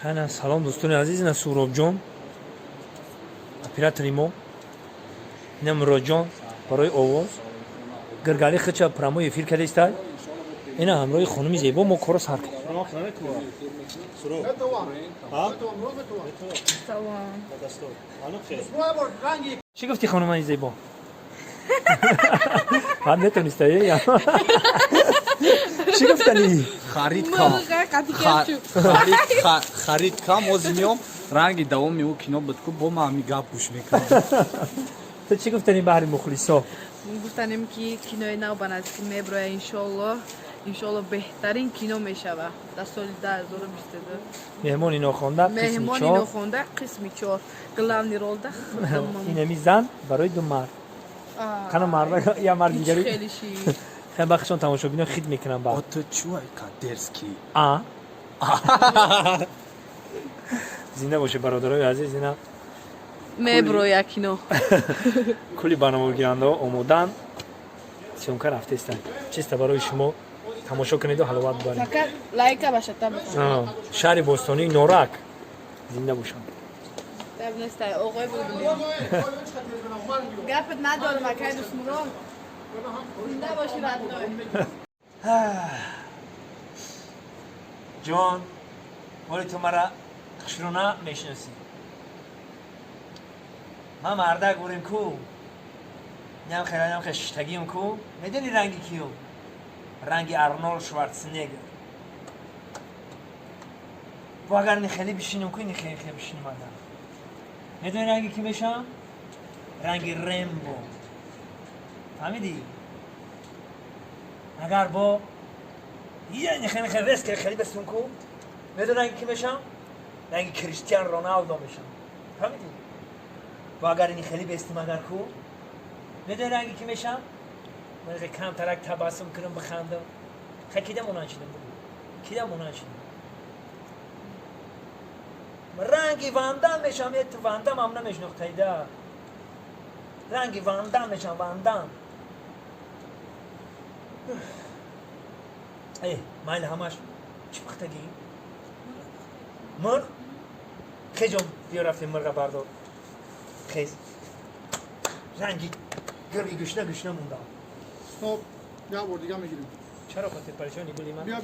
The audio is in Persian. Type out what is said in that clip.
خیلی سلام دوستان عزیز، نه سهراب جان اپراتوری ما نه مراد جان برای آواز گرگالی خچا پرامو افیر کرده است. اینا همراه خانم زیبا ما کارو سر کردیم. چی گفتی خانم زیبا؟ هم نتونسته یا چی گفتنی؟ خرید کام وزنیم رنگی دوام میو کینو بدکو با ما میگا پوش میکنم. تو چی گفتنی بهر مخلصا؟ گفتنیم که کینوی نو بناس میبره انشالله بهترین کینو میشوه در سال 2022. مهمانی ناخوانده مهمانی ناخوانده قسم 4 گلانی رولده. این میزن برای دو مرد. خانم مرد یا مرد دیگری. خیلی شی. خیلی بخشون تماشا بینن خید میکنن با. تو چوای کادرسکی. زنده باشه برادرای عزیز اینا. میبره کینو. کلی برنامه گیرنده آمودن. سیونکار رفته استن. چیست برای شما تماشا کنید و حلاوت ببرید. فقط لایک باشه تا بکنید. شهر بوستانی نورک زنده باشن. تاب نستای آقای بودیم. گپت ندارم مکان اسمرو. زنده باشی رد جان ولی تو مرا خشرونا میشناسی. من مرده گوریم کو نیم خشتگیم کو میدونی رنگی کیو؟ رنگی ارنولد شوارزنگر. و اگر نخیلی بشینم که نخیلی بشینم آدم. میدونی رنگی کی میشم؟ رنگی رمبو. فهمیدی؟ اگر با یه نخیلی رسک خیلی بستون کو میدونی رنگی کی میشم؟ رنگی کریستیان رونالدو میشم. فهمیدی؟ و اگر این خیلی بستم اگر کو میدونی رنگی کی میشم؟ من کم ترک تبسم کنم بخندم. خیلی کدام اونان شدم بگو. کدام اونان شدم. رنگی واندام میشم. یه تو واندام هم نمیشناختی ده. رنگی واندام میشم واندام. ای مایل همش چی بختگی؟ مرغ؟ خیلی جم بیا رفتیم مرغ بردار. خیلی رنگی گرگی گشنه موندم. خب بیا دیگه میگیریم. چرا خاطر پریشانی بودی من؟ بیا